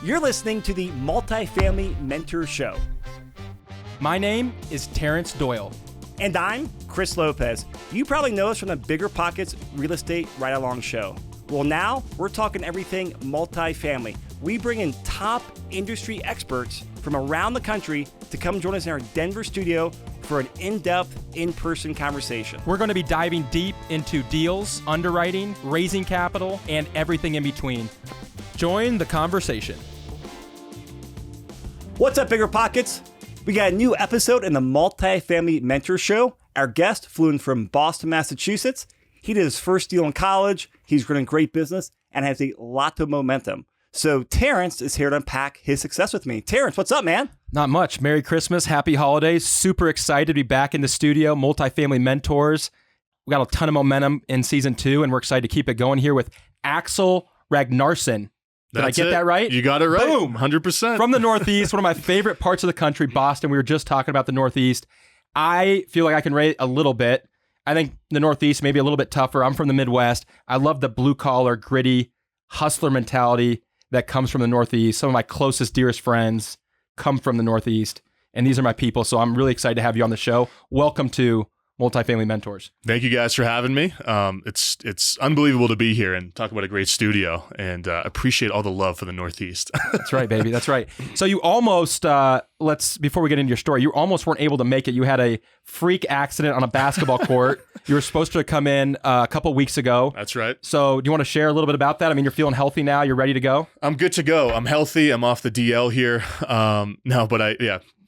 You're listening to the Multifamily Mentor Show. My name is Terrence Doyle. And I'm Chris Lopez. You probably know us from the BiggerPockets Real Estate Ride Along Show. Well, now we're talking everything multifamily. We bring in top industry experts from around the country to come join us in our Denver studio for an in-depth, in-person conversation. We're going to be diving deep into deals, underwriting, raising capital, and everything in between. Join the conversation. What's up, BiggerPockets? We got a new episode in the Multifamily Mentor Show. Our guest flew in from Boston, Massachusetts. He did his first deal in college. He's running great business and has a lot of momentum. So Terrence is here to unpack his success with me. Terrence, what's up, man? Not much. Merry Christmas. Happy holidays. Super excited to be back in the studio. Multifamily Mentors. We got a ton of momentum in season 2, and we're excited to keep it going here with Axel Ragnarsson. Did I get that right? You got it right. Boom. 100%. From the Northeast, one of my favorite parts of the country, Boston. We were just talking about the Northeast. I feel like I can rate a little bit. I think the Northeast may be a little bit tougher. I'm from the Midwest. I love the blue-collar, gritty, hustler mentality that comes from the Northeast. Some of my closest, dearest friends come from the Northeast, and these are my people. So I'm really excited to have you on the show. Welcome to Multifamily Mentors. Thank you guys for having me. It's unbelievable to be here and talk about a great studio, and appreciate all the love for the Northeast. That's right, baby. That's right. So you almost, before we get into your story, you almost weren't able to make it. You had a freak accident on a basketball court. You were supposed to come in a couple weeks ago. That's right. So do you want to share a little bit about that? I mean, you're feeling healthy now. You're ready to go? I'm good to go. I'm healthy. I'm off the DL here.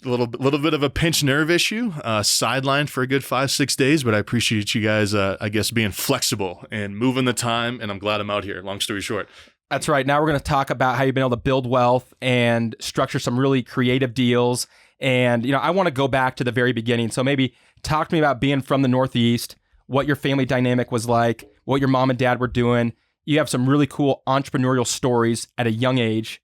A little bit of a pinched nerve issue, sidelined for a good 5-6 days, but I appreciate you guys, being flexible and moving the time, and I'm glad I'm out here. Long story short. That's right. Now we're going to talk about how you've been able to build wealth and structure some really creative deals. And, I want to go back to the very beginning. So maybe talk to me about being from the Northeast, what your family dynamic was like, what your mom and dad were doing. You have some really cool entrepreneurial stories at a young age.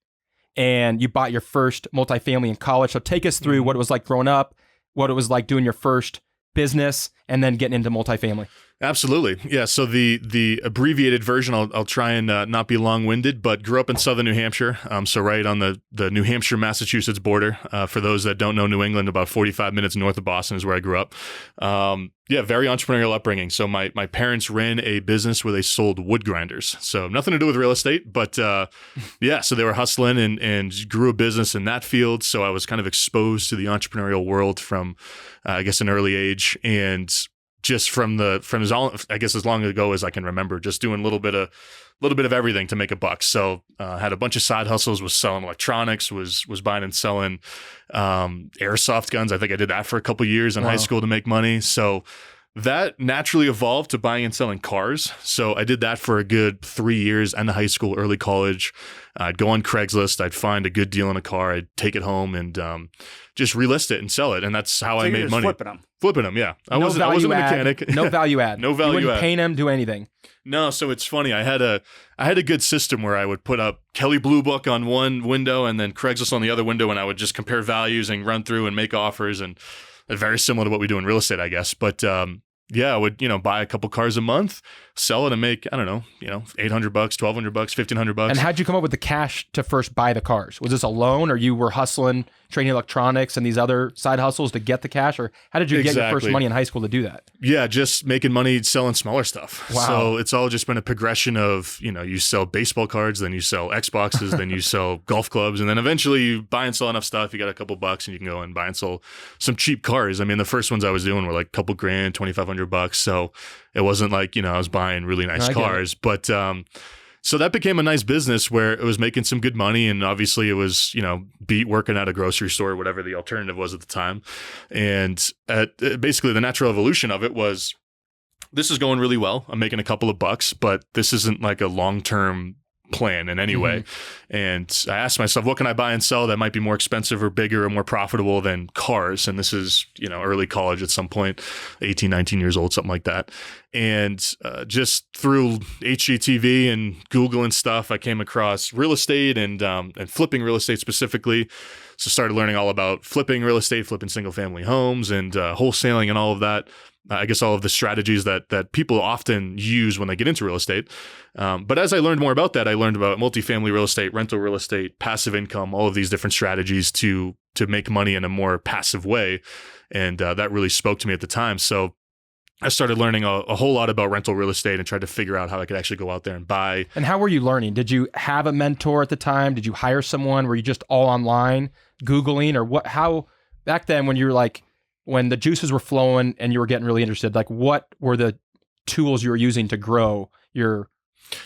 And you bought your first multifamily in college. So take us through what it was like growing up, what it was like doing your first business, and then getting into multifamily. Absolutely. Yeah. So the abbreviated version, I'll try and not be long-winded, but grew up in southern New Hampshire. So right on the New Hampshire-Massachusetts border. For those that don't know New England, about 45 minutes north of Boston is where I grew up. Very entrepreneurial upbringing. So my parents ran a business where they sold wood grinders. So nothing to do with real estate, but so they were hustling and grew a business in that field. So I was kind of exposed to the entrepreneurial world from, an early age, and just from as long ago as I can remember, just doing a little bit of everything to make a buck. So had a bunch of side hustles, was selling electronics, was buying and selling airsoft guns. I think I did that for a couple of years in high school to make money. So that naturally evolved to buying and selling cars. So I did that for a good 3 years, end of high school, early college. I'd go on Craigslist. I'd find a good deal in a car. I'd take it home and just relist it and sell it. And that's how I made money. Flipping them, yeah. I wasn't a mechanic. No value add. No value add. You wouldn't paint them, do anything. No, so it's funny. I had a good system where I would put up Kelley Blue Book on one window and then Craigslist on the other window, and I would just compare values and run through and make offers, and very similar to what we do in real estate, I guess. But I would, buy a couple cars a month, sell it, and make, $800, $1,200, $1,500. And how'd you come up with the cash to first buy the cars? Was this a loan, or you were hustling, trading electronics and these other side hustles to get the cash? Or how did you get your first money in high school to do that? Yeah, just making money selling smaller stuff. Wow. So it's all just been a progression of, you sell baseball cards, then you sell Xboxes, then you sell golf clubs, and then eventually you buy and sell enough stuff, you got a couple bucks, and you can go and buy and sell some cheap cars. I mean, the first ones I was doing were like a couple grand, $2,500. So it wasn't like, I was buying really nice cars, but so that became a nice business where it was making some good money. And obviously it was, beat working at a grocery store, whatever the alternative was at the time. And basically the natural evolution of it was, this is going really well. I'm making a couple of bucks, but this isn't like a long-term plan in any way. And I asked myself, what can I buy and sell that might be more expensive or bigger or more profitable than cars? And this is, early college at some point, 18, 19 years old, something like that. And just through HGTV and Google and stuff, I came across real estate and flipping real estate specifically. So started learning all about flipping real estate, flipping single family homes, and wholesaling and all of that. I guess all of the strategies that people often use when they get into real estate. But as I learned more about that, I learned about multifamily real estate, rental real estate, passive income, all of these different strategies to make money in a more passive way. And that really spoke to me at the time. So I started learning a whole lot about rental real estate and tried to figure out how I could actually go out there and buy. And how were you learning? Did you have a mentor at the time? Did you hire someone? Were you just all online, Googling, or what? How back then when you were like, when the juices were flowing and you were getting really interested, like what were the tools you were using to grow your?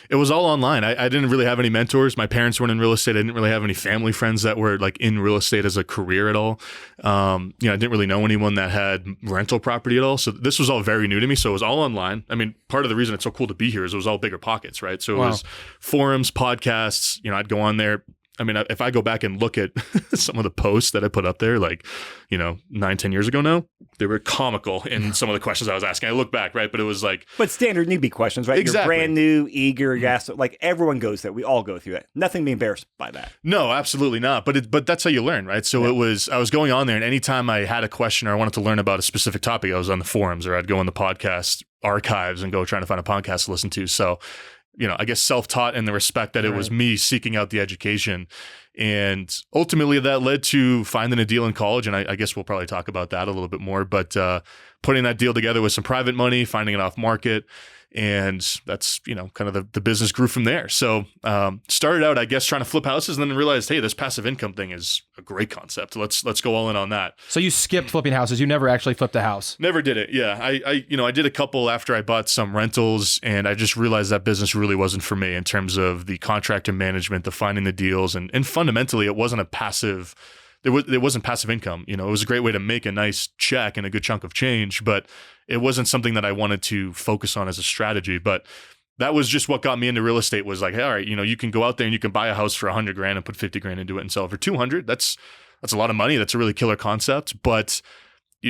It was all online. I didn't really have any mentors. My parents weren't in real estate. I didn't really have any family friends that were like in real estate as a career at all. I didn't really know anyone that had rental property at all. So this was all very new to me. So it was all online. I mean, part of the reason it's so cool to be here is it was all BiggerPockets, right? So it was forums, podcasts. I'd go on there. I mean, if I go back and look at some of the posts that I put up there, like, 9-10 years ago now, they were comical in some of the questions I was asking. I look back, right? But it was like... But standard newbie questions, right? Exactly. You're brand new, eager, yes. Like everyone goes there. We all go through that. Nothing to be embarrassed by that. No, absolutely not. But that's how you learn, right? So I was going on there, and anytime I had a question or I wanted to learn about a specific topic, I was on the forums, or I'd go in the podcast archives and go trying to find a podcast to listen to. So, I guess self-taught in the respect that it was me seeking out the education. And ultimately that led to finding a deal in college. And I guess we'll probably talk about that a little bit more, but putting that deal together with some private money, finding it off market. And that's, kind of the business grew from there. So started out, I guess, trying to flip houses, and then realized, hey, this passive income thing is a great concept. Let's go all in on that. So you skipped flipping houses. You never actually flipped a house. Never did it. Yeah. I did a couple after I bought some rentals, and I just realized that business really wasn't for me in terms of the contractor management, the finding the deals, and fundamentally it wasn't a passive. It wasn't passive income. It was a great way to make a nice check and a good chunk of change, but it wasn't something that I wanted to focus on as a strategy. But that was just what got me into real estate, was like, hey, all right, you can go out there and you can buy a house for $100,000 and put $50,000 into it and sell it for $200,000. That's a lot of money. That's a really killer concept.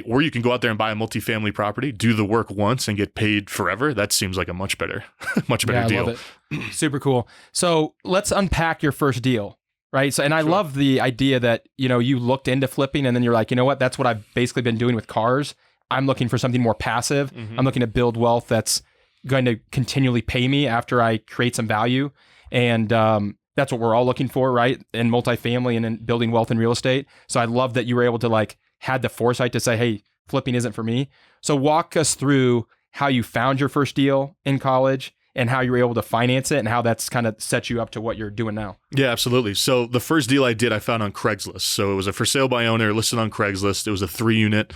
Or you can go out there and buy a multifamily property, do the work once and get paid forever. That seems like a much better deal. Love it. Super cool. So let's unpack your first deal. Right. So, and I love the idea that, you looked into flipping and then you're like, you know what, that's what I've basically been doing with cars. I'm looking for something more passive. Mm-hmm. I'm looking to build wealth that's going to continually pay me after I create some value. And that's what we're all looking for, right? In multifamily and in building wealth in real estate. So I love that you were able to had the foresight to say, hey, flipping isn't for me. So walk us through how you found your first deal in college and how you were able to finance it and how that's kind of set you up to what you're doing now. Yeah, absolutely. So the first deal I did, I found on Craigslist. So it was a for sale by owner listed on Craigslist. It was a 3-unit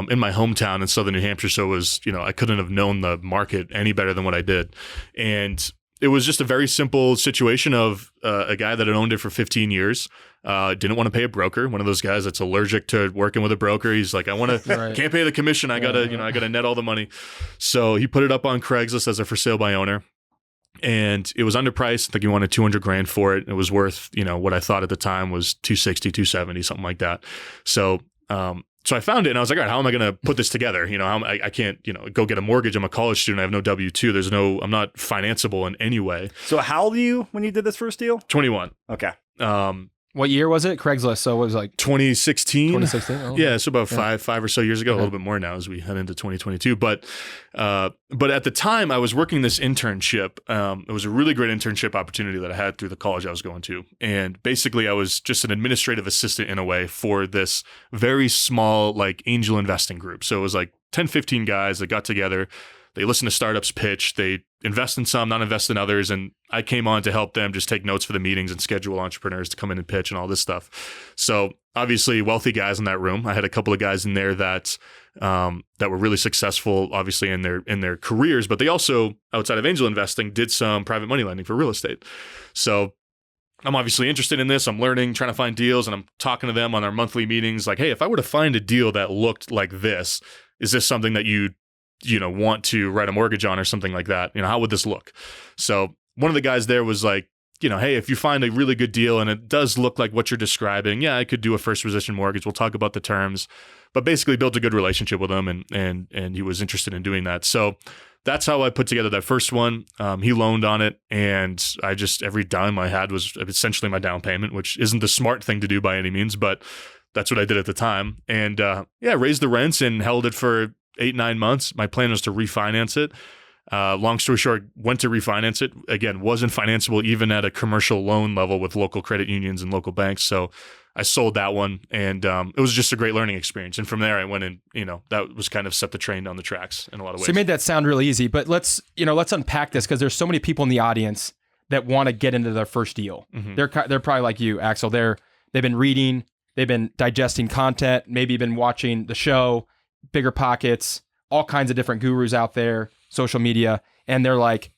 in my hometown in Southern New Hampshire. So it was, I couldn't have known the market any better than what I did. And it was just a very simple situation of a guy that had owned it for 15 years. Didn't want to pay a broker. One of those guys that's allergic to working with a broker. He's like, can't pay the commission. I gotta net all the money. So he put it up on Craigslist as a for sale by owner, and it was underpriced. I think he wanted $200,000 for it. It was worth, what I thought at the time was $260,000, $270,000, something like that. So I found it and I was like, all right, how am I going to put this together? I can't, go get a mortgage. I'm a college student. I have no W-2. I'm not financeable in any way. So how old are you when you did this first deal? 21. Okay. What year was it? Craigslist. So it was like 2016. 2016. Oh, yeah, so about five or so years ago, a little bit more now as we head into 2022. But at the time, I was working this internship. It was a really great internship opportunity that I had through the college I was going to. And basically, I was just an administrative assistant in a way for this very small angel investing group. So it was 10, 15 guys that got together. They listen to startups pitch. They invest in some, not invest in others. And I came on to help them just take notes for the meetings and schedule entrepreneurs to come in and pitch and all this stuff. So obviously wealthy guys in that room. I had a couple of guys in there that were really successful, obviously in their careers, but they also, outside of angel investing, did some private money lending for real estate. So I'm obviously interested in this. I'm learning, trying to find deals, and I'm talking to them on our monthly meetings. Like, hey, if I were to find a deal that looked like this, is this something that you want to write a mortgage on or something like that? How would this look? So one of the guys there was like, hey, if you find a really good deal and it does look like what you're describing, I could do a first position mortgage. We'll talk about the terms, but basically built a good relationship with him, and he was interested in doing that. So that's how I put together that first one. He loaned on it, and every dime I had was essentially my down payment, which isn't the smart thing to do by any means, but that's what I did at the time. And raised the rents and held it for 8-9 months. My plan was to refinance it. Long story short, went to refinance it. Again, wasn't financeable even at a commercial loan level with local credit unions and local banks. So I sold that one, and it was just a great learning experience. And from there, I went in, that was kind of set the train down the tracks in a lot of ways. So you made that sound really easy, but let's unpack this, because there's so many people in the audience that want to get into their first deal. Mm-hmm. They're probably like you, Axel. They've been reading, they've been digesting content, maybe been watching the show, BiggerPockets, all kinds of different gurus out there, social media, and they're like,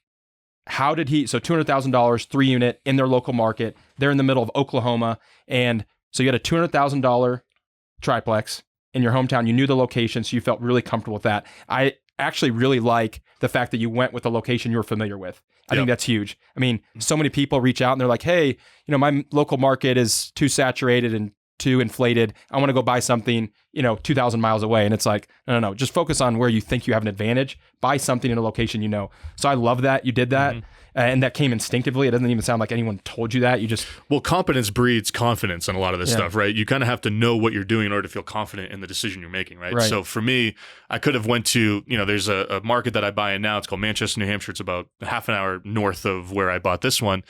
how did he? So $200,000, 3-unit in their local market. They're in the middle of Oklahoma, and so you had a $200,000 triplex in your hometown. You knew the location, so you felt really comfortable with that. I actually really like the fact that you went with the location you were familiar with. I think that's huge. I mean, so many people reach out and they're like, hey, my local market is too saturated and too inflated. I want to go buy something, 2,000 miles away. And it's like, no, just focus on where you think you have an advantage. Buy something in a location you know. So I love that you did that. Mm-hmm. And that came instinctively. It doesn't even sound like anyone told you that. Well, competence breeds confidence in a lot of this stuff, right? You kind of have to know what you're doing in order to feel confident in the decision you're making, right? So for me, I could have went to, there's a market that I buy in now. It's called Manchester, New Hampshire. It's about a half an hour north of where I bought this one.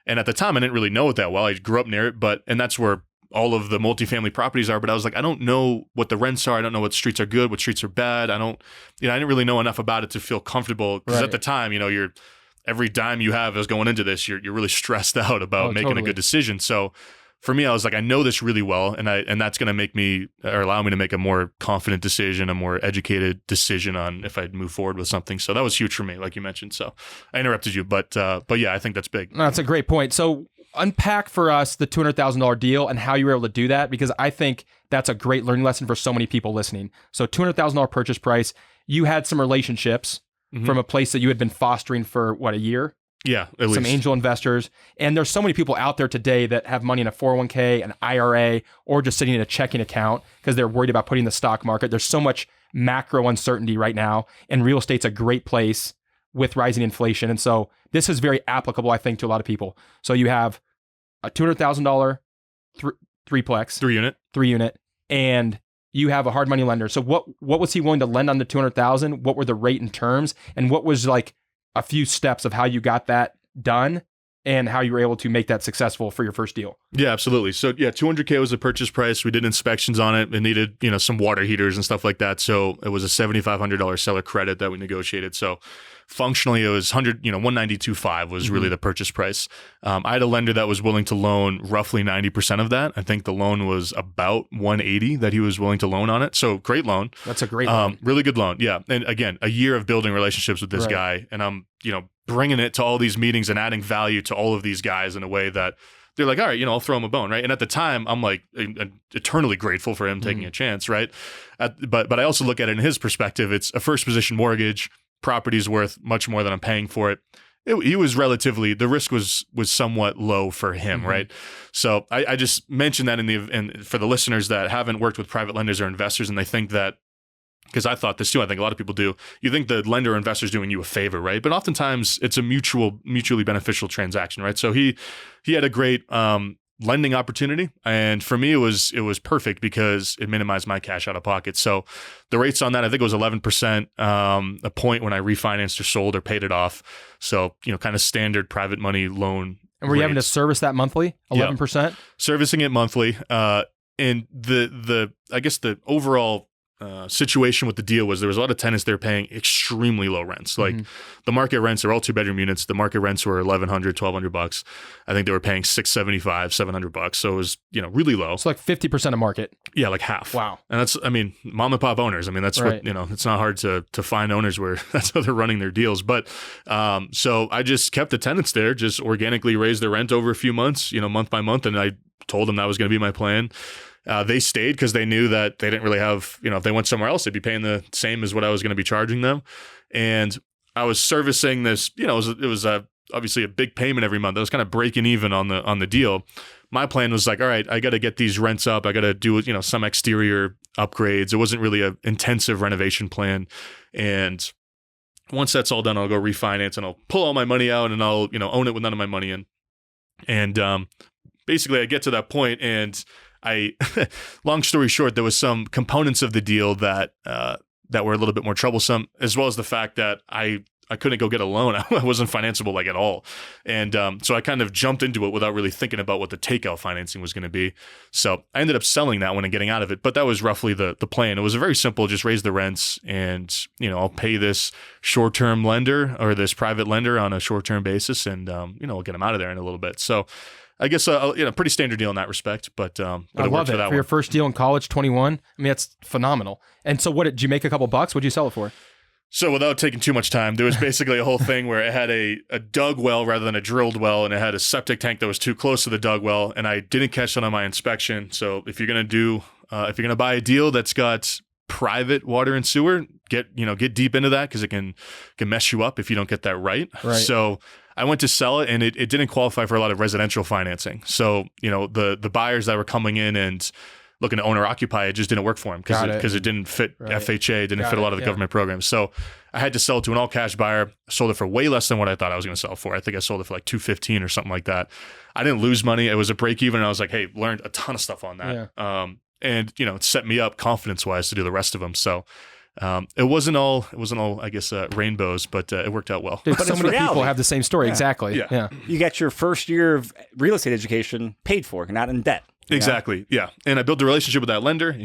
And at the time, I didn't really know it that well. I grew up near it, and that's where all of the multifamily properties are. But I was like, I don't know what the rents are. I don't know what streets are good, what streets are bad. I didn't really know enough about it to feel comfortable. Because at the time, every dime you have is going into this, you're really stressed out about making a good decision. So for me, I was like, I know this really well, and that's going to make me, or allow me to make a more confident decision, a more educated decision on if I'd move forward with something. So that was huge for me, like you mentioned. So I interrupted you, but yeah, I think that's big. No, that's a great point. So unpack for us the $200,000 deal and how you were able to do that, because I think that's a great learning lesson for so many people listening. So $200,000 purchase price, you had some relationships from a place that you had been fostering for a year? Yeah, at least. Some angel investors. And there's so many people out there today that have money in a 401k, an IRA, or just sitting in a checking account because they're worried about putting in the stock market. There's so much macro uncertainty right now, and real estate's a great place with rising inflation. And so this is very applicable, I think, to a lot of people. So you have a $200,000 threeplex. 3-unit. And you have a hard money lender. So what was he willing to lend on the $200,000? What were the rate and terms? And what was like a few steps of how you got that done and how you were able to make that successful for your first deal? Yeah, absolutely. So yeah, $200K was the purchase price. We did inspections on it. It needed, some water heaters and stuff like that. So it was a $7,500 seller credit that we negotiated. So functionally, it was $192,500 was really the purchase price. I had a lender that was willing to loan roughly 90% of that. I think the loan was about $180,000 that he was willing to loan on it. So great loan. That's a great loan. Really good loan. Yeah. And again, a year of building relationships with this guy. And I'm, bringing it to all these meetings and adding value to all of these guys in a way that they're like, all right, I'll throw him a bone, right? And at the time, I'm like eternally grateful for him taking a chance, right? But I also look at it in his perspective. It's a first position mortgage. Property's worth much more than I'm paying for it. He was the risk was somewhat low for him, right? So I just mentioned that and for the listeners that haven't worked with private lenders or investors, and they think that, because I thought this too, I think a lot of people do, you think the lender or investor is doing you a favor, right? But oftentimes it's a mutually beneficial transaction, right? So he had a great lending opportunity, and for me it was perfect because it minimized my cash out of pocket. So the rates on that, I think it was 11% a point when I refinanced or sold or paid it off. So kind of standard private money loan. And were you having to service that monthly? 11%? Yeah. Servicing it monthly. And the I guess the overall situation with the deal was there was a lot of tenants there paying extremely low rents. Like the market rents are all 2-bedroom units. The market rents were $1,100, $1,200. I think they were paying $675, $700. So it was, really low. So like 50% of market. Yeah, like half. Wow. And that's, mom and pop owners. That's what, it's not hard to find owners where that's how they're running their deals. But so I just kept the tenants there, just organically raised their rent over a few months, month by month. And I told them that was going to be my plan. They stayed because they knew that they didn't really have, if they went somewhere else, they'd be paying the same as what I was going to be charging them. And I was servicing this, it was a obviously a big payment every month. I was kind of breaking even on the deal. My plan was like, all right, I got to get these rents up. I got to do, some exterior upgrades. It wasn't really an intensive renovation plan. And once that's all done, I'll go refinance and I'll pull all my money out and I'll, own it with none of my money in. And basically I get to that point and long story short, there was some components of the deal that were a little bit more troublesome, as well as the fact that I couldn't go get a loan. I wasn't financeable like at all. And so I kind of jumped into it without really thinking about what the takeout financing was going to be. So I ended up selling that one and getting out of it. But that was roughly the plan. It was a very simple, just raise the rents and, I'll pay this short-term lender or this private lender on a short-term basis and, I'll get them out of there in a little bit. So I guess, pretty standard deal in that respect, but I love it. For your first deal in college, 21. I mean, that's phenomenal. And so did you make a couple bucks? What'd you sell it for? So without taking too much time, there was basically a whole thing where it had a dug well rather than a drilled well, and it had a septic tank that was too close to the dug well, and I didn't catch that on my inspection. So if you're going to buy a deal that's got private water and sewer, get deep into that because it can mess you up if you don't get that right. So I went to sell it and it didn't qualify for a lot of residential financing. So, the buyers that were coming in and looking to owner occupy, it just didn't work for them because it didn't fit FHA, didn't fit a lot of the government programs. So I had to sell it to an all cash buyer. I sold it for way less than what I thought I was going to sell it for. I think I sold it for like $215 or something like that. I didn't lose money. It was a break even. And I was like, hey, learned a ton of stuff on that. Yeah. And it set me up confidence wise to do the rest of them. So it wasn't all, I guess, rainbows, but it worked out well. But so many people have the same story. Yeah. Exactly. Yeah. You got your first year of real estate education paid for. You're not in debt. Exactly. Yeah. And I built a relationship with that lender.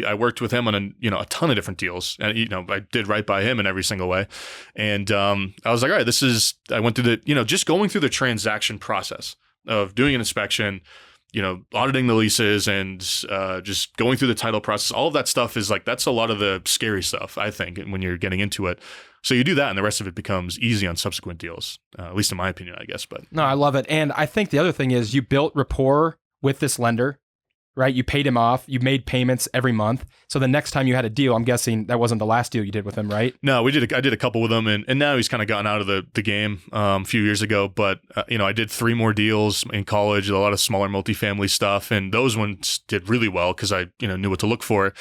I worked with him on a ton of different deals, and I did right by him in every single way. And I was like, all right, I went through just going through the transaction process of doing an inspection, auditing the leases and just going through the title process. All of that stuff is that's a lot of the scary stuff, I think, when you're getting into it. So you do that and the rest of it becomes easy on subsequent deals, at least in my opinion, I guess. But no, I love it. And I think the other thing is you built rapport with this lender, right? You paid him off. You made payments every month. So the next time you had a deal, I'm guessing that wasn't the last deal you did with him, right? No, I did a couple with him, and now he's kind of gotten out of the game a few years ago. But I did 3 more deals in college, a lot of smaller multifamily stuff, and those ones did really well because I knew what to look for.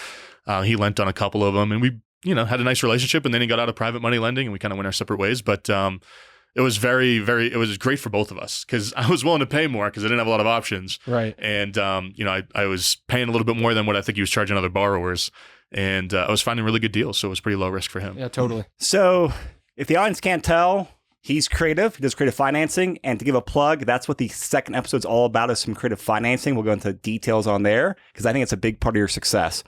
He lent on a couple of them, and we had a nice relationship. And then he got out of private money lending, and we kind of went our separate ways. But it was it was great for both of us because I was willing to pay more because I didn't have a lot of options. Right. And, I was paying a little bit more than what I think he was charging other borrowers. And I was finding really good deals. So it was pretty low risk for him. Yeah, totally. So if the audience can't tell, he's creative. He does creative financing. And to give a plug, that's what the second episode's all about, is some creative financing. We'll go into details on there because I think it's a big part of your success.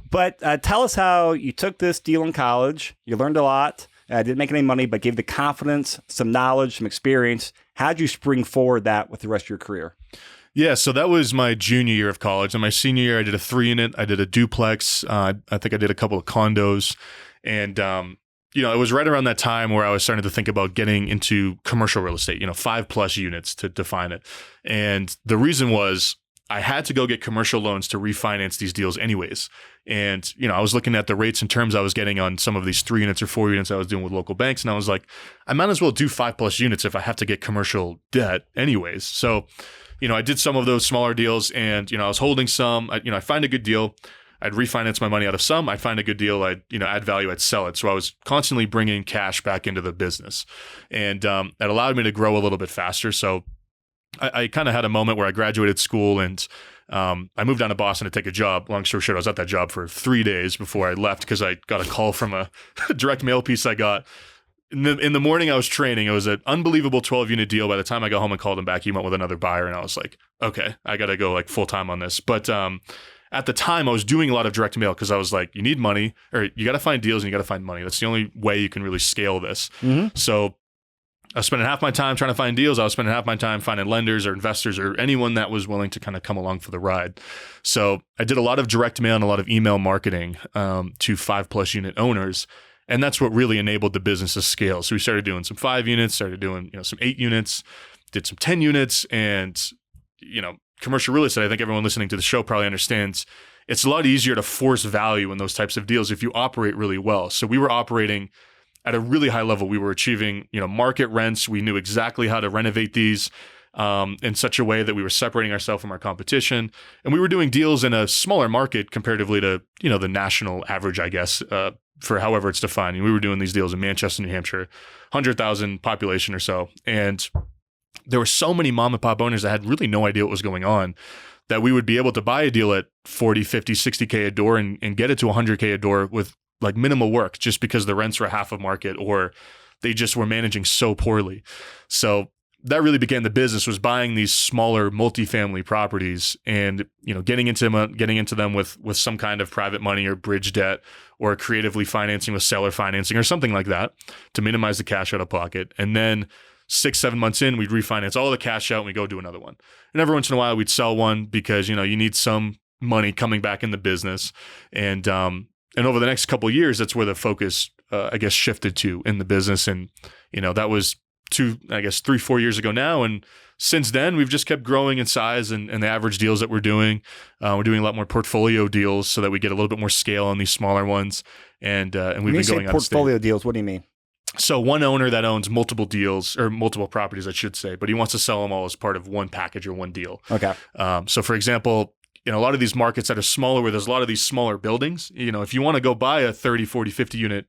But tell us how you took this deal in college. You learned a lot. Didn't make any money, but gave the confidence, some knowledge, some experience. How'd you spring forward that with the rest of your career? Yeah, so that was my junior year of college. And my senior year, I did a 3-unit. I did a duplex. I think I did a couple of condos. And, it was right around that time where I was starting to think about getting into commercial real estate, 5+ units to define it. And the reason was I had to go get commercial loans to refinance these deals anyways. And, I was looking at the rates and terms I was getting on some of these 3 units or 4 units I was doing with local banks. And I was like, I might as well do 5+ units if I have to get commercial debt anyways. So, I did some of those smaller deals and, I was holding some, I find a good deal. I'd refinance my money out of some. I'd find a good deal. I'd, add value. I'd sell it. So I was constantly bringing cash back into the business. And that allowed me to grow a little bit faster. So I kind of had a moment where I graduated school and I moved down to Boston to take a job. Long story short, I was at that job for 3 days before I left because I got a call from a direct mail piece I got. In the morning, I was training. It was an unbelievable 12-unit deal. By the time I got home and called him back, he went with another buyer. And I was like, okay, I got to go full time on this. But at the time, I was doing a lot of direct mail because I was like, you need money, or you got to find deals and you got to find money. That's the only way you can really scale this. Mm-hmm. So I was spending half my time trying to find deals. I was spending half my time finding lenders or investors or anyone that was willing to kind of come along for the ride. So I did a lot of direct mail and a lot of email marketing to 5+ unit owners. And that's what really enabled the business to scale. So we started doing some 5 units, started doing some 8 units, did some 10 units. And, commercial real estate, I think everyone listening to the show probably understands, it's a lot easier to force value in those types of deals if you operate really well. So we were operating at a really high level. We were achieving, market rents. We knew exactly how to renovate these in such a way that we were separating ourselves from our competition. And we were doing deals in a smaller market comparatively to, the national average, I guess, for however it's defined. And we were doing these deals in Manchester, New Hampshire, 100,000 population or so. And there were so many mom and pop owners that had really no idea what was going on, that we would be able to buy a deal at 40, 50, 60K a door and get it to 100K a door with like minimal work, just because the rents were half of market or they just were managing so poorly. So that really began the business, was buying these smaller multifamily properties and, getting into them with some kind of private money or bridge debt, or creatively financing with seller financing or something like that to minimize the cash out of pocket. And then 6-7 months in, we'd refinance all the cash out and we go do another one. And every once in a while we'd sell one because, you need some money coming back in the business. And over the next couple of years, that's where the focus, I guess, shifted to in the business. And, that was 3-4 years ago now. And since then, we've just kept growing in size and the average deals that we're doing a lot more portfolio deals so that we get a little bit more scale on these smaller ones. And we've been going out of state. Portfolio deals, what do you mean? So one owner that owns multiple deals, or multiple properties, I should say, but he wants to sell them all as part of one package or one deal. Okay. So for example, a lot of these markets that are smaller, where there's a lot of these smaller buildings, if you want to go buy a 30, 40, 50 unit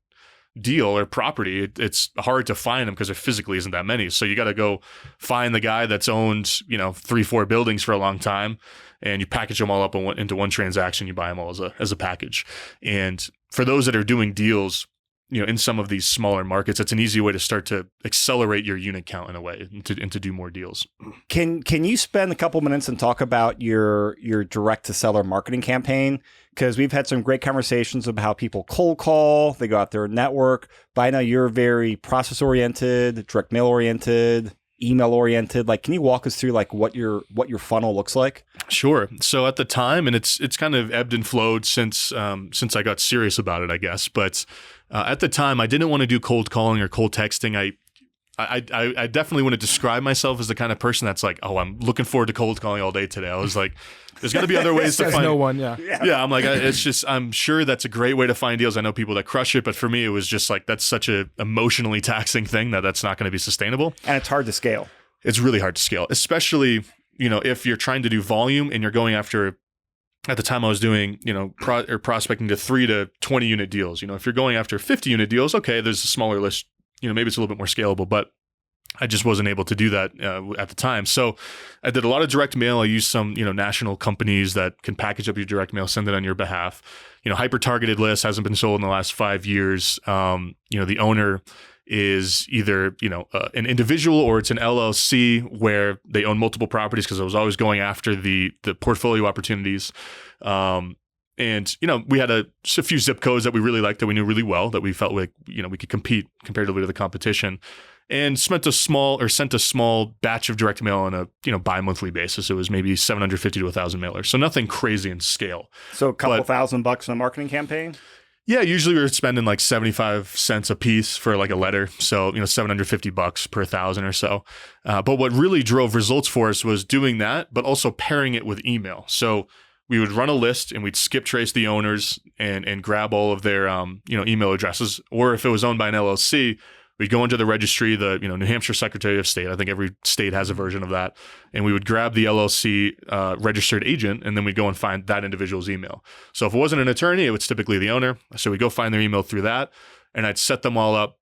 deal or property, it's hard to find them because there physically isn't that many. So you got to go find the guy that's owned, 3-4 buildings for a long time, and you package them all up into one transaction. You buy them all as a package. And for those that are doing deals, in some of these smaller markets, it's an easy way to start to accelerate your unit count in a way and to do more deals. Can you spend a couple minutes and talk about your direct to seller marketing campaign? Because we've had some great conversations about how people cold call, they go out their network, but I know you're very process oriented, direct mail oriented, email oriented. Like, can you walk us through like what your funnel looks like? Sure. So at the time, and it's kind of ebbed and flowed since I got serious about it, I guess. But at the time, I didn't want to do cold calling or cold texting. I definitely want to describe myself as the kind of person that's like, oh, I'm looking forward to cold calling all day today. I was like, there's got to be other ways to find. No one, yeah. I'm like, I'm sure that's a great way to find deals. I know people that crush it, but for me, it was just like, that's such a emotionally taxing thing that's not going to be sustainable. And it's hard to scale. It's really hard to scale, especially, if you're trying to do volume and you're going after. At the time I was doing, prospecting to 3 to 20 unit deals. If you're going after 50 unit deals, okay, there's a smaller list, maybe it's a little bit more scalable, but I just wasn't able to do that at the time. So I did a lot of direct mail. I used some, national companies that can package up your direct mail, send it on your behalf. Hyper targeted list hasn't been sold in the last 5 years. The owner is either, an individual or it's an LLC where they own multiple properties, because I was always going after the portfolio opportunities. And, we had a few zip codes that we really liked, that we knew really well, that we felt like, we could compete comparatively to the competition, and sent a small batch of direct mail on a, bi-monthly basis. It was maybe 750 to 1,000 mailers. So nothing crazy in scale. So a couple $1,000 on a marketing campaign? Yeah, usually we were spending like 75 cents a piece for like a letter. So, $750 per 1,000 or so. But what really drove results for us was doing that, but also pairing it with email. So we would run a list and we'd skip trace the owners and grab all of their, email addresses. Or if it was owned by an LLC, we'd go into the registry, the New Hampshire Secretary of State. I think every state has a version of that. And we would grab the LLC registered agent, and then we'd go and find that individual's email. So if it wasn't an attorney, it was typically the owner. So we'd go find their email through that, and I'd set them all up,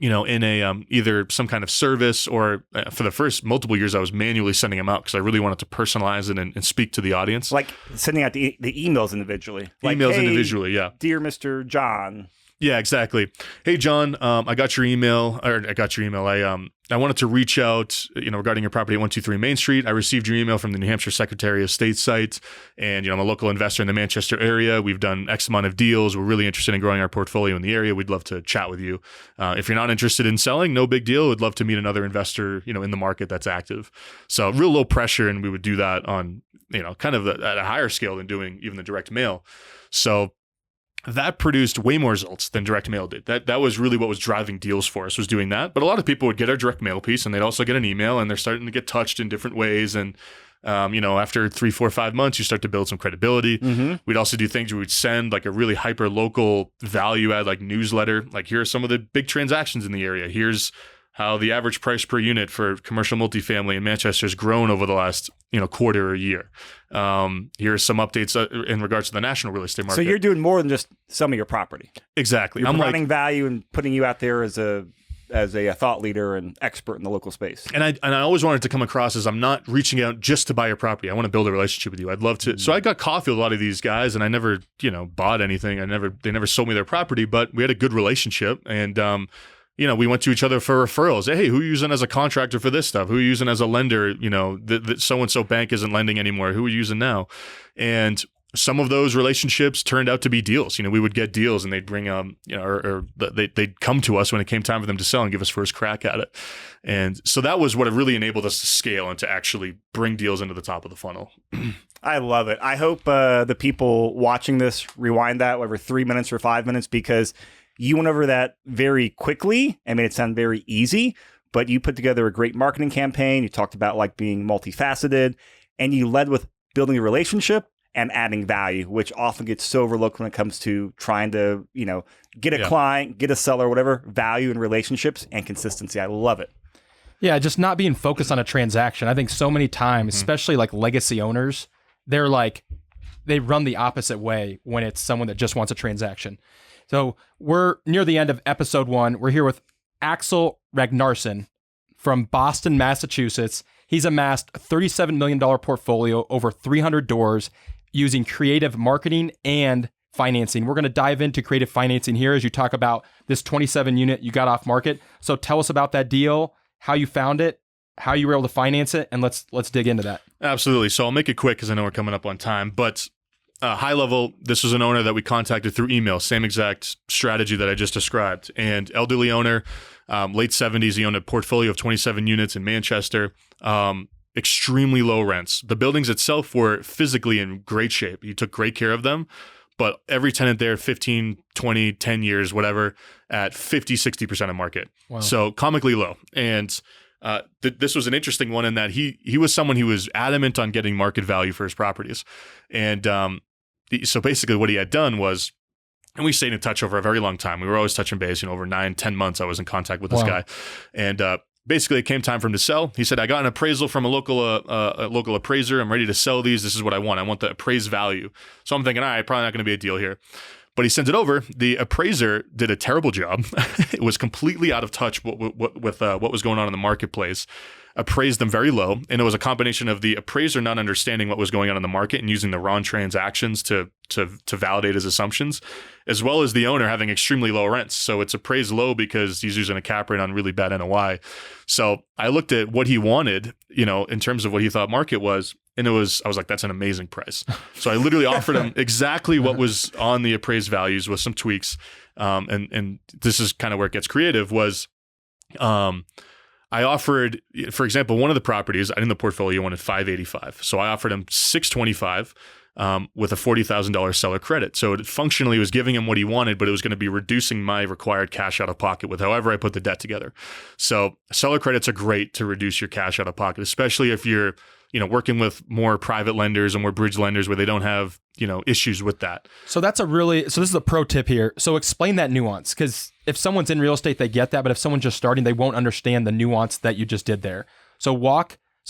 in a either some kind of service, or for the first multiple years, I was manually sending them out because I really wanted to personalize it and speak to the audience. Like sending out the emails individually. Like, emails hey, individually, yeah. Dear Mr. John. Yeah, exactly. Hey, John, I got your email. I wanted to reach out, regarding your property at 123 Main Street. I received your email from the New Hampshire Secretary of State site, and I'm a local investor in the Manchester area. We've done X amount of deals. We're really interested in growing our portfolio in the area. We'd love to chat with you. If you're not interested in selling, no big deal. We'd love to meet another investor, in the market that's active. So real low pressure, and we would do that on, kind of at a higher scale than doing even the direct mail. So that produced way more results than direct mail did. That was really what was driving deals for us, was doing that. But a lot of people would get our direct mail piece, and they'd also get an email, and they're starting to get touched in different ways. And After 3, 4, 5 months, you start to build some credibility. We'd also do things where we'd send like a really hyper local value add like newsletter. Like, here are some of the big transactions in the area. Here's how the average price per unit for commercial multifamily in Manchester has grown over the last quarter or year. Here are some updates in regards to the national real estate market. So you're doing more than just some of your property. Exactly. You're providing value and putting you out there as a thought leader and expert in the local space. And I always wanted to come across as I'm not reaching out just to buy your property. I want to build a relationship with you. I'd love to. So I got coffee with a lot of these guys, and I never, bought anything. They never sold me their property, but we had a good relationship. And, we went to each other for referrals. Hey, who are you using as a contractor for this stuff? Who are you using as a lender? That so-and-so bank isn't lending anymore. Who are you using now? And some of those relationships turned out to be deals. We would get deals, and they'd bring they'd come to us when it came time for them to sell and give us first crack at it. And so that was what really enabled us to scale and to actually bring deals into the top of the funnel. I love it. I hope the people watching this rewind that over 3 minutes or 5 minutes, because you went over that very quickly and made it sound very easy, but you put together a great marketing campaign. You talked about like being multifaceted, and you led with building a relationship and adding value, which often gets so overlooked when it comes to trying to, get a client, get a seller, whatever. Value in relationships and consistency. I love it. Yeah, just not being focused on a transaction. I think so many times, especially like legacy owners, they run the opposite way when it's someone that just wants a transaction. So we're near the end of episode 1. We're here with Axel Ragnarsson from Boston, Massachusetts. He's amassed a $37 million portfolio, over 300 doors, using creative marketing and financing. We're going to dive into creative financing here as you talk about this 27 unit you got off market. So tell us about that deal, how you found it, how you were able to finance it, and let's dig into that. Absolutely. So I'll make it quick because I know we're coming up on time, but high level, this was an owner that we contacted through email, same exact strategy that I just described. And elderly owner, late 70s, he owned a portfolio of 27 units in Manchester, extremely low rents. The buildings itself were physically in great shape. He took great care of them, but every tenant there, 15, 20, 10 years, whatever, at 50, 60% of market. Wow. So comically low. And this was an interesting one in that he was someone who was adamant on getting market value for his properties. And so basically what he had done was, and we stayed in touch over a very long time. We were always touching base, over 9, 10 months I was in contact with this guy. And basically it came time for him to sell. He said, I got an appraisal from a local appraiser. I'm ready to sell these. This is what I want. I want the appraised value. So I'm thinking, all right, probably not going to be a deal here. But he sent it over. The appraiser did a terrible job. It was completely out of touch with what was going on in the marketplace. Appraised them very low, and it was a combination of the appraiser not understanding what was going on in the market and using the wrong transactions to validate his assumptions, as well as the owner having extremely low rents. So it's appraised low because he's using a cap rate on really bad NOI. So I looked at what he wanted, in terms of what he thought market was, and I was like, that's an amazing price. So I literally offered him exactly what was on the appraised values with some tweaks. And this is kind of where it gets creative was, I offered, for example, one of the properties in the portfolio wanted $585. So I offered him $625 with a $40,000 seller credit. So it functionally was giving him what he wanted, but it was going to be reducing my required cash out of pocket with however I put the debt together. So seller credits are great to reduce your cash out of pocket, especially if you're working with more private lenders and more bridge lenders where they don't have, issues with that. So this is a pro tip here. So explain that nuance, because if someone's in real estate, they get that, but if someone's just starting, they won't understand the nuance that you just did there. So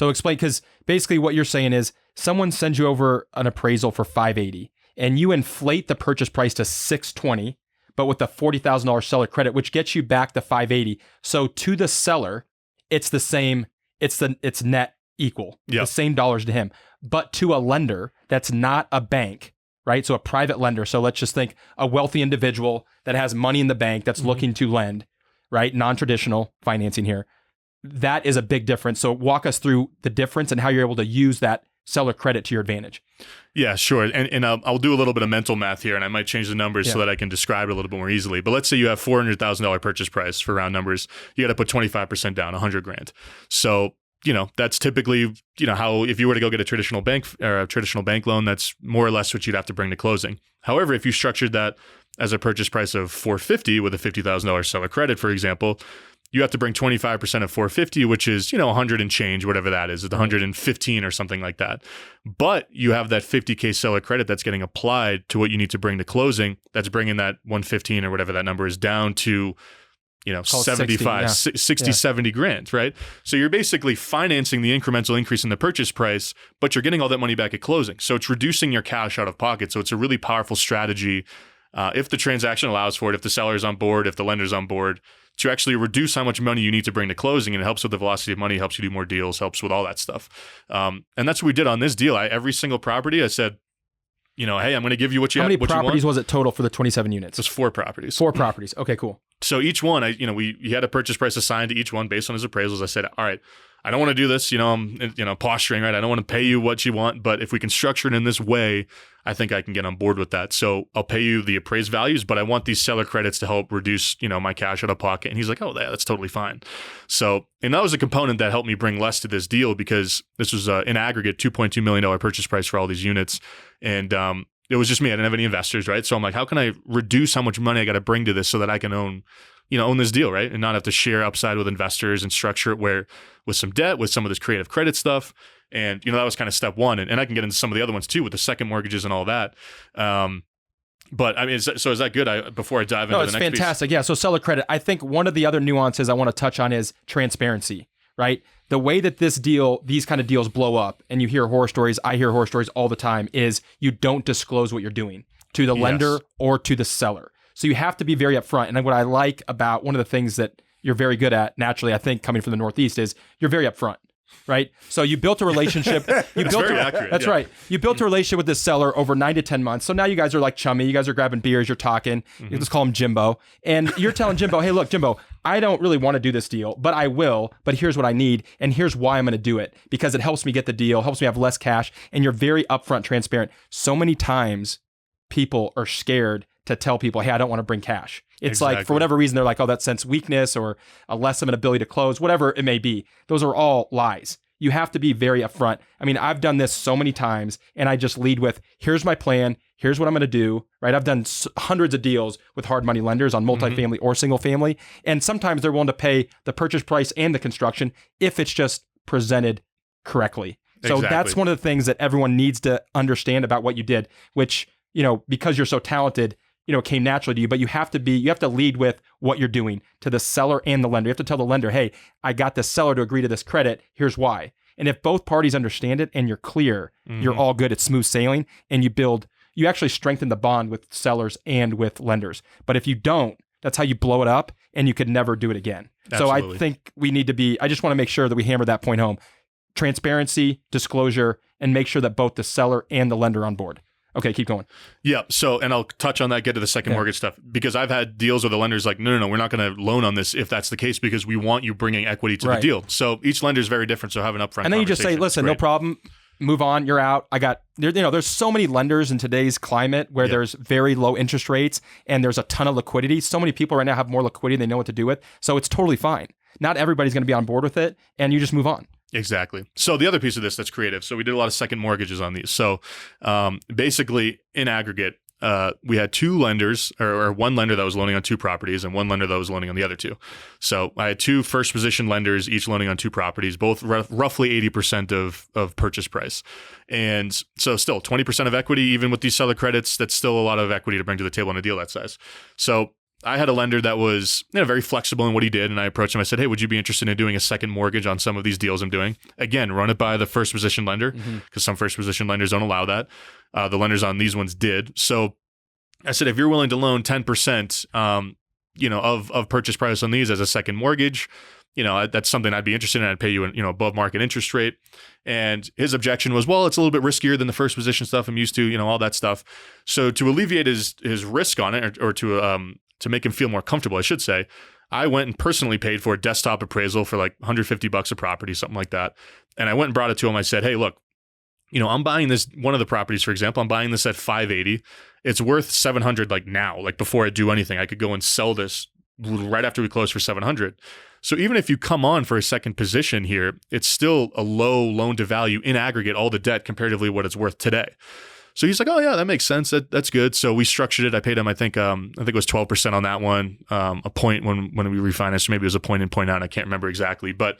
explain, because basically what you're saying is someone sends you over an appraisal for $580 and you inflate the purchase price to $620, but with the $40,000 seller credit, which gets you back to $580. So to the seller, it's the same, it's net equal, the same dollars to him. But to a lender that's not a bank, right? So a private lender. So let's just think a wealthy individual that has money in the bank that's looking to lend, right? Non-traditional financing here. That is a big difference. So walk us through the difference and how you're able to use that seller credit to your advantage. Yeah, sure. And I'll do a little bit of mental math here, and I might change the numbers so that I can describe it a little bit more easily. But let's say you have $400,000 purchase price for round numbers. You got to put 25% down, $100,000. So that's typically, how if you were to go get a traditional bank loan, that's more or less what you'd have to bring to closing. However, if you structured that as a purchase price of $450 with a $50,000 seller credit, for example, you have to bring 25% of 450, which is, 100 and change, whatever that is, 115 or something like that. But you have that 50K seller credit that's getting applied to what you need to bring to closing. That's bringing that 115 or whatever that number is down to, 75, 60, 70 grand, right? So you're basically financing the incremental increase in the purchase price, but you're getting all that money back at closing. So it's reducing your cash out of pocket. So it's a really powerful strategy if the transaction allows for it, if the seller's on board, if the lender's on board, to actually reduce how much money you need to bring to closing. And it helps with the velocity of money, helps you do more deals, helps with all that stuff. And that's what we did on this deal. Every single property, I said, hey, I'm going to give you what you How have. many properties was it total for the 27 units? It was 4 properties. 4 properties. Okay, cool. So each one, we had a purchase price assigned to each one based on his appraisals. I said, all right, I don't want to do this, I'm posturing, right? I don't want to pay you what you want, but if we can structure it in this way, I think I can get on board with that. So I'll pay you the appraised values, but I want these seller credits to help reduce, my cash out of pocket. And he's like, oh, that's totally fine. So, and that was a component that helped me bring less to this deal because this was in aggregate $2.2 million purchase price for all these units. And it was just me. I didn't have any investors, right? So I'm like, how can I reduce how much money I got to bring to this so that I can own this deal, right? And not have to share upside with investors and structure it with some debt, with some of this creative credit stuff. And, that was kind of step one. And I can get into some of the other ones too with the second mortgages and all that. But I mean, so is that good? Before I dive into the next piece? No, it's fantastic. Yeah. So seller credit. I think one of the other nuances I want to touch on is transparency, right? The way that these kind of deals blow up, and you hear horror stories, I hear horror stories all the time, is you don't disclose what you're doing to the lender or to the seller. So you have to be very upfront. And what I like about one of the things that you're very good at, naturally, I think coming from the Northeast, is you're very upfront, right? So you built a relationship. That's right. You built a relationship with this seller over 9 to 10 months. So now you guys are like chummy. You guys are grabbing beers. You're talking. Let's call him Jimbo. And you're telling Jimbo, hey, look, Jimbo, I don't really want to do this deal, but I will. But here's what I need. And here's why I'm going to do it. Because it helps me get the deal, helps me have less cash. And you're very upfront, transparent. So many times people are scared to tell people, hey, I don't want to bring cash. It's like, for whatever reason, they're like, oh, that sense weakness or a less of an ability to close, whatever it may be. Those are all lies. You have to be very upfront. I mean, I've done this so many times, and I just lead with, here's my plan. Here's what I'm going to do, right? I've done hundreds of deals with hard money lenders on multifamily or single family. And sometimes they're willing to pay the purchase price and the construction if it's just presented correctly. So that's one of the things that everyone needs to understand about what you did, which, because you're so talented, came naturally to you, but you have to lead with what you're doing to the seller and the lender. You have to tell the lender, hey, I got the seller to agree to this credit. Here's why. And if both parties understand it and you're clear, you're all good. It's smooth sailing, and you actually strengthen the bond with sellers and with lenders. But if you don't, that's how you blow it up, and you could never do it again. Absolutely. So I think I just want to make sure that we hammer that point home. Transparency, disclosure, and make sure that both the seller and the lender are on board. Okay, keep going. Yeah. So, and I'll touch on that, get to the second mortgage stuff, because I've had deals where the lender's like, no, we're not going to loan on this if that's the case, because we want you bringing equity to the deal. So each lender is very different. So have an upfront And then you just say, listen, no problem. Move on. You're out. There's so many lenders in today's climate where there's very low interest rates and there's a ton of liquidity. So many people right now have more liquidity. They know what to do with. So it's totally fine. Not everybody's going to be on board with it, and you just move on. Exactly. So the other piece of this that's creative. So we did a lot of second mortgages on these. So basically, in aggregate, we had 2 lenders, or one lender that was loaning on 2 properties and one lender that was loaning on the other 2. So I had 2 first position lenders, each loaning on 2 properties, both roughly 80% of purchase price. And so still 20% of equity, even with these seller credits, that's still a lot of equity to bring to the table on a deal that size. So I had a lender that was very flexible in what he did, and I approached him. I said, hey, would you be interested in doing a second mortgage on some of these deals I'm doing? Again, run it by the first position lender, because some first position lenders don't allow that. The lenders on these ones did. So I said, if you're willing to loan 10%, of purchase price on these as a second mortgage, that's something I'd be interested in. I'd pay you above market interest rate. And his objection was, well, it's a little bit riskier than the first position stuff I'm used to, all that stuff. So to alleviate his risk on it, or to make him feel more comfortable, I should say, I went and personally paid for a desktop appraisal for like $150 a property, something like that. And I went and brought it to him. I said, hey, look, I'm buying this, one of the properties, for example, I'm buying this at $580. It's worth $700 like now, like before I do anything. I could go and sell this right after we close for $700. So even if you come on for a second position here, it's still a low loan to value in aggregate, all the debt comparatively what it's worth today. So he's like, oh yeah, that makes sense. That's good. So we structured it. I paid him, I think it was 12% on that one. A point when we refinanced, maybe it was a point in, point out. I can't remember exactly, but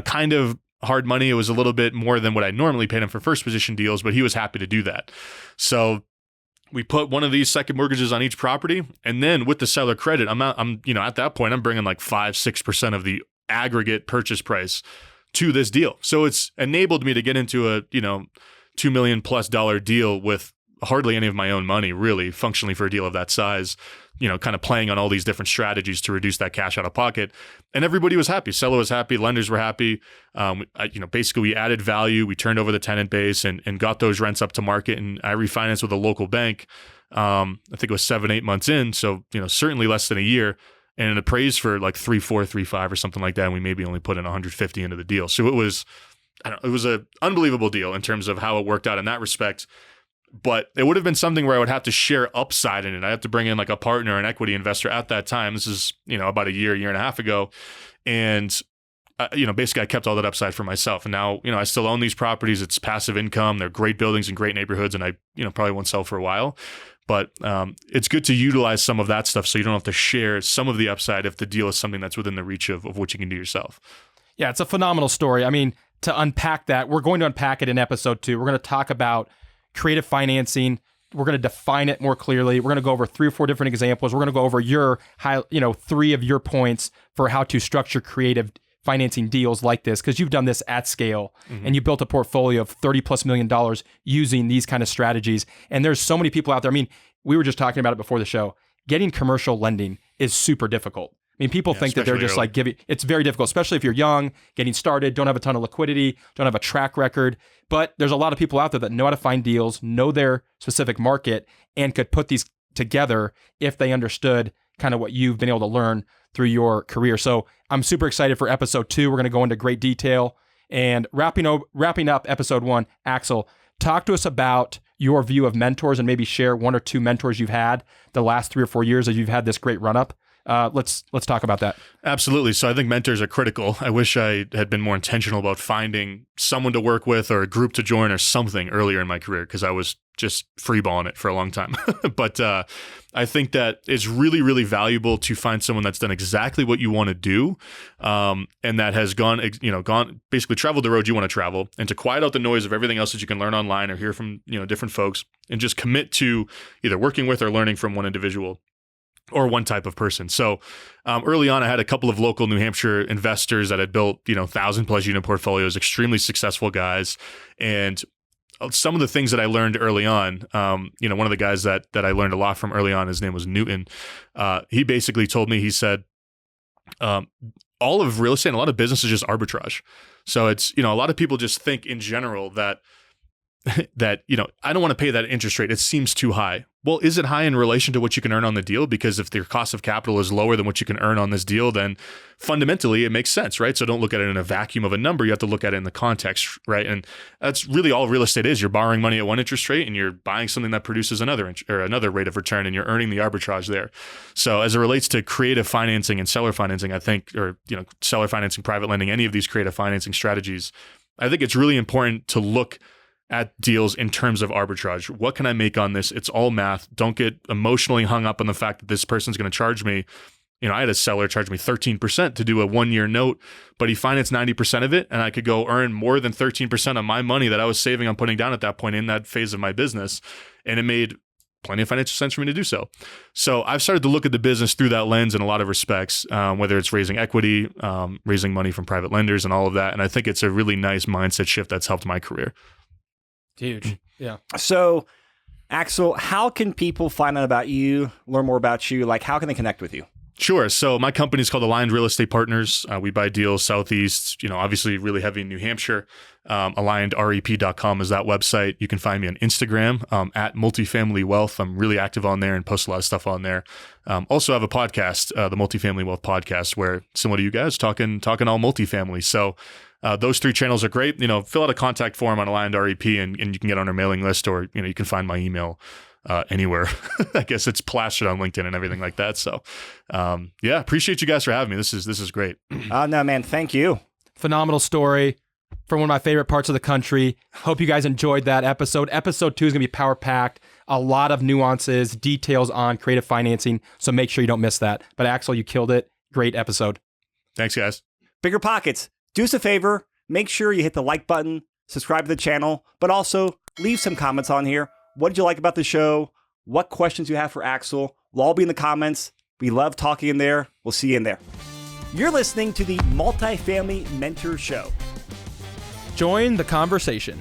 kind of hard money. It was a little bit more than what I normally paid him for first position deals, but he was happy to do that. So we put one of these second mortgages on each property, and then with the seller credit, I'm at that point, I'm bringing like 5-6% of the aggregate purchase price to this deal. So it's enabled me to get into a $2 million+ deal with hardly any of my own money, really, functionally for a deal of that size. Kind of playing on all these different strategies to reduce that cash out of pocket. And everybody was happy. Seller was happy. Lenders were happy. Basically we added value. We turned over the tenant base and got those rents up to market. And I refinanced with a local bank. I think it was 7-8 months in. So, certainly less than a year, and it appraised for like 3.4, 3.5 or something like that. And we maybe only put in 150 into the deal. So it was an unbelievable deal in terms of how it worked out in that respect. But it would have been something where I would have to share upside in it. I have to bring in like a partner, an equity investor at that time. This is, about a year and a half ago. And, basically I kept all that upside for myself. And now, I still own these properties. It's passive income. They're great buildings and great neighborhoods. And I, probably won't sell for a while. But it's good to utilize some of that stuff so you don't have to share some of the upside if the deal is something that's within the reach of what you can do yourself. Yeah, it's a phenomenal story. I mean, to unpack that, we're going to unpack it in episode 2. We're going to talk about creative financing. We're going to define it more clearly. We're going to go over 3 or 4 different examples. We're going to go over your 3 of your points for how to structure creative financing deals like this, because you've done this at scale and you built a portfolio of $30+ million using these kind of strategies. And there's so many people out there. I mean, we were just talking about it before the show. Getting commercial lending is super difficult. I mean, people think that they're just like it's very difficult, especially if you're young, getting started, don't have a ton of liquidity, don't have a track record. But there's a lot of people out there that know how to find deals, know their specific market, and could put these together if they understood kind of what you've been able to learn through your career. So I'm super excited for episode 2. We're going to go into great detail. And wrapping up episode 1, Axel, talk to us about your view of mentors and maybe share 1 or 2 mentors you've had the last 3 or 4 years as you've had this great run up. Let's talk about that. Absolutely. So I think mentors are critical. I wish I had been more intentional about finding someone to work with or a group to join or something earlier in my career, because I was just freeballing it for a long time. But I think that it's really, really valuable to find someone that's done exactly what you want to do, and that has gone basically traveled the road you want to travel, and to quiet out the noise of everything else that you can learn online or hear from different folks, and just commit to either working with or learning from one individual or one type of person. So early on, I had a couple of local New Hampshire investors that had built 1,000+ unit portfolios, extremely successful guys. And some of the things that I learned early on, one of the guys that I learned a lot from early on, his name was Newton. He basically told me, he said, all of real estate and a lot of business is just arbitrage. So it's, a lot of people just think in general that I don't want to pay that interest rate. It seems too high. Well, is it high in relation to what you can earn on the deal? Because if their cost of capital is lower than what you can earn on this deal, then fundamentally it makes sense, right? So don't look at it in a vacuum of a number. You have to look at it in the context, right? And that's really all real estate is. You're borrowing money at one interest rate and you're buying something that produces another rate of return, and you're earning the arbitrage there. So as it relates to creative financing and seller financing, I think, or seller financing, private lending, any of these creative financing strategies, I think it's really important to look at deals in terms of arbitrage. What can I make on this? It's all math. Don't get emotionally hung up on the fact that this person's going to charge me. I had a seller charge me 13% to do a 1-year note, but he financed 90% of it, and I could go earn more than 13% of my money that I was saving on putting down at that point in that phase of my business. And it made plenty of financial sense for me to do so. So I've started to look at the business through that lens in a lot of respects, whether it's raising equity, raising money from private lenders and all of that. And I think it's a really nice mindset shift that's helped my career. Huge. Yeah. So, Axel, how can people find out about you, learn more about you? Like, how can they connect with you? Sure. So my company is called Aligned Real Estate Partners. We buy deals Southeast, obviously really heavy in New Hampshire. AlignedREP.com is that website. You can find me on Instagram at Multifamily Wealth. I'm really active on there and post a lot of stuff on there. Also have a podcast, the Multifamily Wealth Podcast, where similar to you guys, talking all multifamily. So those 3 channels are great. Fill out a contact form on Aligned REP and you can get on our mailing list, or, you can find my email anywhere. I guess it's plastered on LinkedIn and everything like that. So, appreciate you guys for having me. This is great. No, man. Thank you. Phenomenal story. from one of my favorite parts of the country. Hope you guys enjoyed that episode. Episode 2 is going to be power-packed. A lot of nuances, details on creative financing, so make sure you don't miss that. But Axel, you killed it. Great episode. Thanks, guys. BiggerPockets, do us a favor. Make sure you hit the like button, subscribe to the channel, but also leave some comments on here. What did you like about the show? What questions you have for Axel? We'll all be in the comments. We love talking in there. We'll see you in there. You're listening to the Multifamily Mentor Show. Join the conversation.